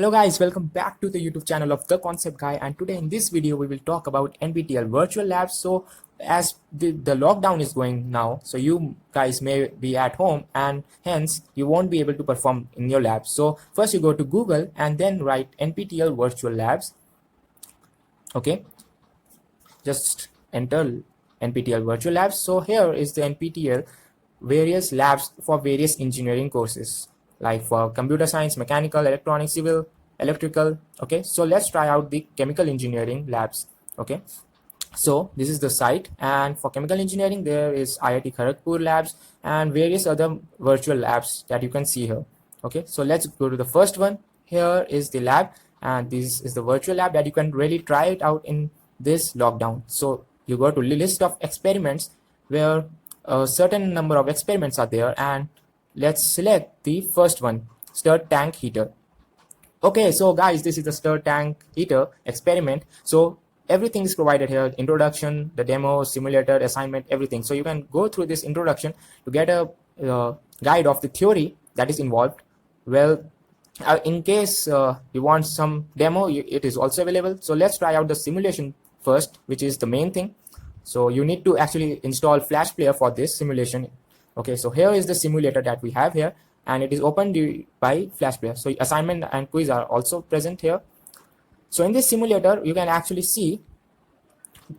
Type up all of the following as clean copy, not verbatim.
Hello guys, welcome back to the YouTube channel of The Concept Guy, and today in this video we will talk about NPTEL virtual labs. So as the lockdown is going now, so you guys may be at home and hence you won't be able to perform in your labs. So first you go to Google and then write NPTEL virtual labs. Okay, just enter NPTEL virtual labs. So here is the NPTEL various labs for various engineering courses, like for computer science, mechanical, electronics, civil, electrical. Okay, so let's try out the chemical engineering labs. Okay, so this is the site, and for chemical engineering there is IIT Kharagpur labs and various other virtual labs that you can see here. Okay, so let's go to the first one. Here is the lab, and this is the virtual lab that you can really try it out in this lockdown. So you go to list of experiments where a certain number of experiments are there, and let's select the first one, stirred tank heater. Okay, so guys, this is the stirred tank heater experiment. So everything is provided here: introduction, the demo, simulator, assignment, everything. So you can go through this introduction to get a guide of the theory that is involved. Well, in case you want some demo, it is also available. So let's try out the simulation first, which is the main thing. So you need to actually install Flash Player for this simulation. Okay, so here is the simulator that we have here, and it is opened by Flash Player. So assignment and quiz are also present here. So in this simulator, you can actually see,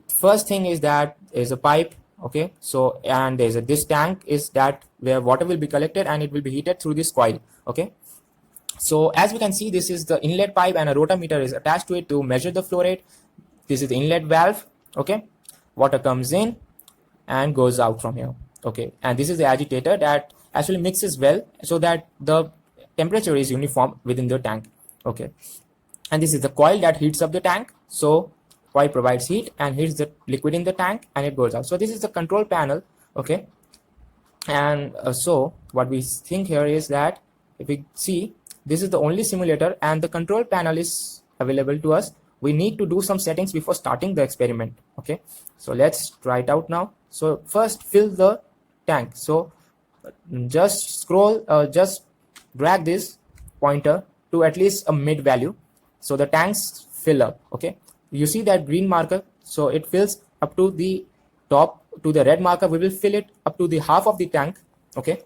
first thing is that is a pipe. Okay, so and there's this tank is that where water will be collected and it will be heated through this coil. Okay, so as we can see, this is the inlet pipe and a rotometer is attached to it to measure the flow rate. This is the inlet valve. Okay, water comes in and goes out from here. Okay, and this is the agitator that actually mixes well so that the temperature is uniform within the tank. Okay, and this is the coil that heats up the tank. So coil provides heat and heats the liquid in the tank and it goes out. So this is the control panel. Okay, and so what we think here is that if we see, this is the only simulator and the control panel is available to us. We need to do some settings before starting the experiment. Okay, so let's try it out now. So first fill the tank. So just scroll, just drag this pointer to at least a mid value so the tanks fill up. Okay, you see that green marker, so it fills up to the top. To the red marker, we will fill it up to the half of the tank. Okay,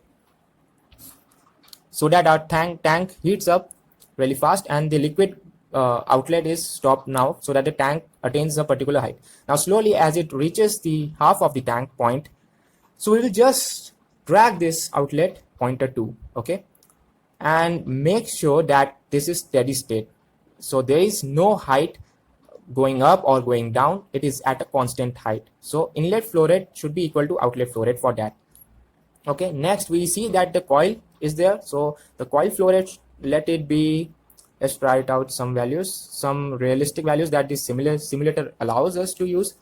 so that our tank heats up really fast and the liquid outlet is stopped now, so that the tank attains a particular height. Now slowly as it reaches the half of the tank point, so we will just drag this outlet pointer to, okay, and make sure that this is steady state. So there is no height going up or going down, it is at a constant height. So inlet flow rate should be equal to outlet flow rate for that. Okay, next we see that the coil is there. So the coil flow rate, let it be, let's try it out some values, some realistic values that this simulator allows us to use,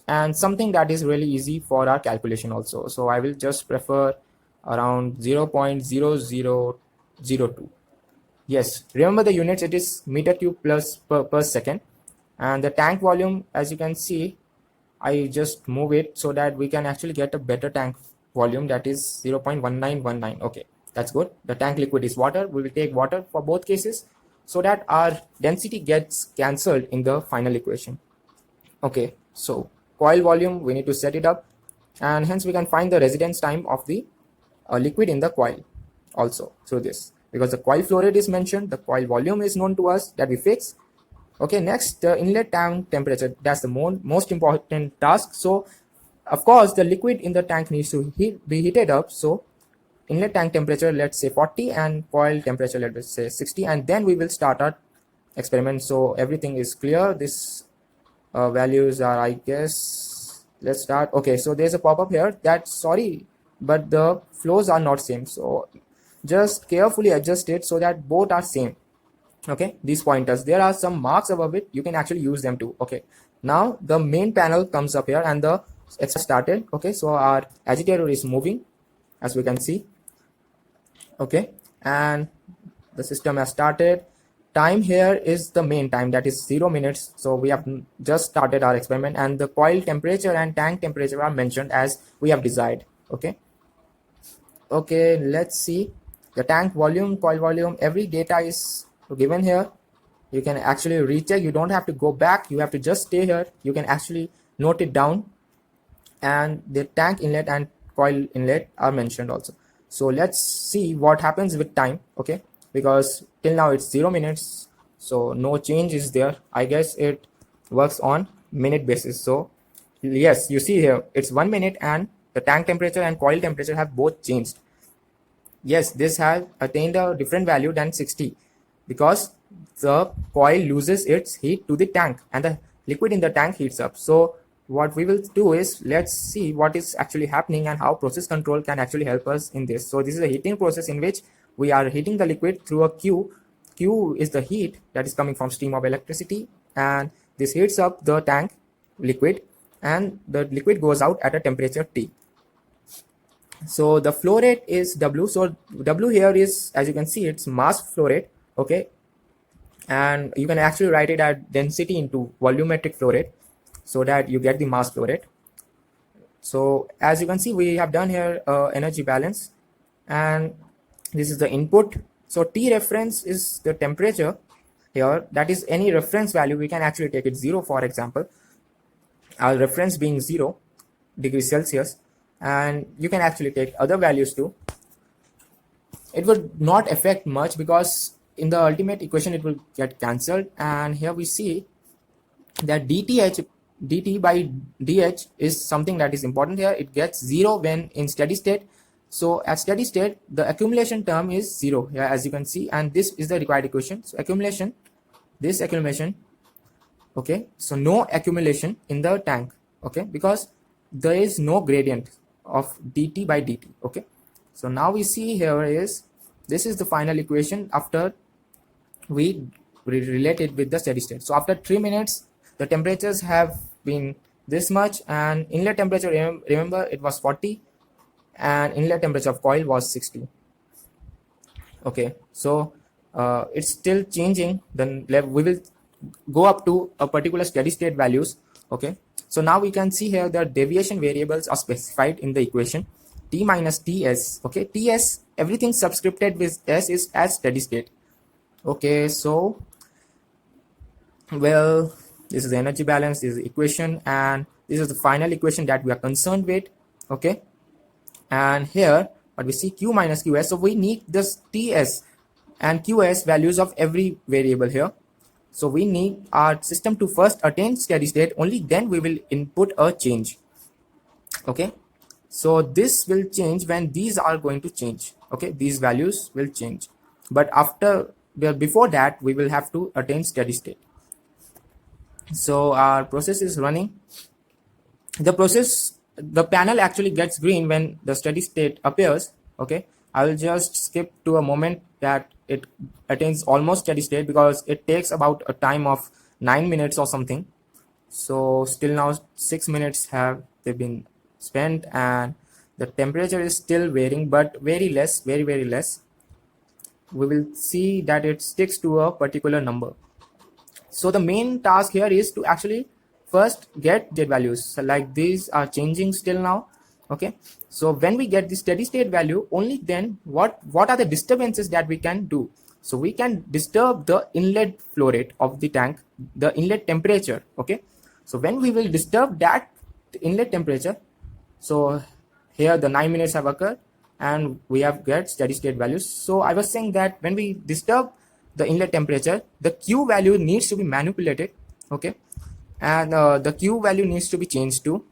and something that is really easy for our calculation also. So I will just prefer around 0.0002. Yes, remember the units, it is meter cube plus per second. And the tank volume, as you can see, I just move it so that we can actually get a better tank volume, that is 0.1919. Okay, that's good. The tank liquid is water. We will take water for both cases so that our density gets cancelled in the final equation. Okay, so coil volume, we need to set it up, and hence we can find the residence time of the liquid in the coil also through this, because the coil flow rate is mentioned, the coil volume is known to us, that we fix. Okay, next, the inlet tank temperature, that's the most important task. So of course the liquid in the tank needs to be heated up. So inlet tank temperature, let's say 40, and coil temperature, let's say 60, and then we will start our experiment. So everything is clear. This values are, I guess, let's start. Okay, so there's a pop-up here that, sorry, but the flows are not same, so just carefully adjust it so that both are same. Okay, these pointers, there are some marks above it, you can actually use them too. Okay, now the main panel comes up here and the it's started. Okay, so our agitator is moving, as we can see. Okay, and the system has started. Time here is the main time, that is 0 minutes. So we have just started our experiment, and the coil temperature and tank temperature are mentioned as we have desired. Okay, okay, let's see the tank volume, coil volume, every data is given here. You can actually recheck. You don't have to go back. You have to just stay here. You can actually note it down, and the tank inlet and coil inlet are mentioned also. So let's see what happens with time. Okay, because till now it's 0 minutes, so no change is there. I guess it works on minute basis. So yes, you see here it's 1 minute and the tank temperature and coil temperature have both changed. Yes, this has attained a different value than 60 because the coil loses its heat to the tank and the liquid in the tank heats up. So what we will do is, let's see what is actually happening and how process control can actually help us in this. So this is a heating process in which we are heating the liquid through a Q. Q is the heat that is coming from stream of electricity, and this heats up the tank liquid, and the liquid goes out at a temperature T. So the flow rate is W. So W here is, as you can see, it's mass flow rate. Okay, and you can actually write it as density into volumetric flow rate so that you get the mass flow rate. So as you can see, we have done here energy balance, and this is the input. So T reference is the temperature here, that is any reference value. We can actually take it 0, for example, our reference being 0 degrees Celsius, and you can actually take other values too. It would not affect much because in the ultimate equation it will get cancelled, and here we see that dt by dh is something that is important here. It gets 0 when in steady state. So at steady state the accumulation term is 0 here, as you can see, and this is the required equation. So accumulation, this accumulation, okay, so no accumulation in the tank, okay, because there is no gradient of dt by dt. Okay, so now we see here is, this is the final equation after we relate it with the steady state. So after 3 minutes the temperatures have been this much, and inlet temperature, remember it was 40, and inlet temperature of coil was 60. Okay, so it's still changing. Then we will go up to a particular steady state values. Okay, so now we can see here the deviation variables are specified in the equation, T minus Ts. Okay, Ts, everything subscripted with S is as steady state. Okay, so well, this is the energy balance, this is the equation, and this is the final equation that we are concerned with. Okay, and here what we see, Q minus Qs. So we need this Ts and Qs values of every variable here. So we need our system to first attain steady state, only then we will input a change. Okay, so this will change when these are going to change. Okay, these values will change, but before that we will have to attain steady state. So our process is running. The panel actually gets green when the steady state appears. Okay, I will just skip to a moment that it attains almost steady state because it takes about a time of 9 minutes or something. So still now 6 minutes have been spent, and the temperature is still varying, but very less, very less. We will see that it sticks to a particular number. So the main task here is to actually first get Z values. So like these are changing still now. Okay, so when we get the steady state value, only then what are the disturbances that we can do. So we can disturb the inlet flow rate of the tank, the inlet temperature. Okay, so when we will disturb that inlet temperature, so here the 9 minutes have occurred and we have get steady state values. So I was saying that when we disturb the inlet temperature, the Q value needs to be manipulated. Okay, and the Q value needs to be changed too,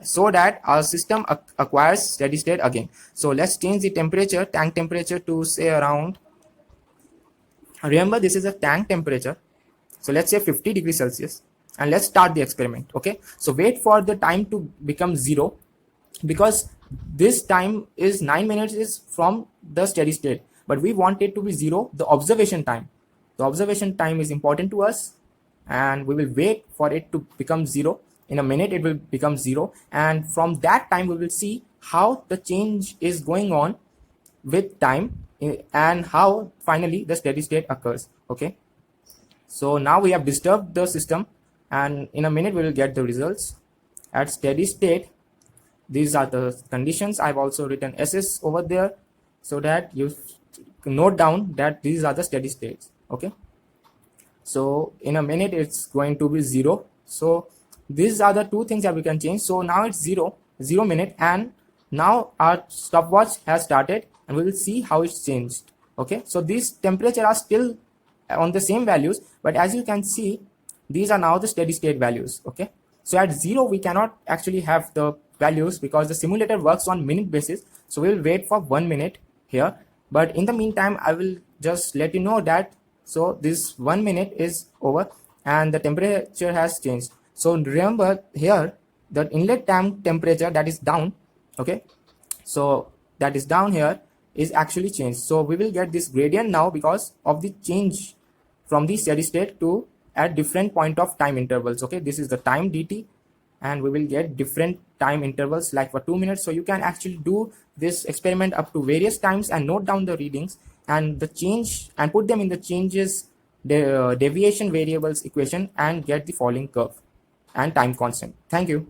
so that our system acquires steady state again. So let's change the temperature, tank temperature, to say around, remember this is a tank temperature, so let's say 50 degrees Celsius, and let's start the experiment. Okay, so wait for the time to become 0, because this time is 9 minutes is from the steady state, but we want it to be 0, the observation time. The observation time is important to us, and we will wait for it to become 0. In a minute it will become 0, and from that time we will see how the change is going on with time and how finally the steady state occurs. Okay, so now we have disturbed the system, and in a minute we will get the results. At steady state, these are the conditions. I've also written SS over there so that you note down that these are the steady states. Okay, so in a minute it's going to be 0. So these are the two things that we can change. So now it's 0 minute, and now our stopwatch has started, and we will see how it's changed. Okay, so these temperature are still on the same values, but as you can see, these are now the steady state values. Okay, so at 0 we cannot actually have the values because the simulator works on minute basis, so we will wait for 1 minute here. But in the meantime, I will just let you know that so this 1 minute is over and the temperature has changed. So remember here, the inlet tank temperature that is down, okay, so that is down here is actually changed. So we will get this gradient now because of the change from the steady state to at different point of time intervals. Okay, this is the time dt, and we will get different time intervals like for 2 minutes. So you can actually do this experiment up to various times and note down the readings and the change and put them in the changes the deviation variables equation and get the following curve and time constant. Thank you.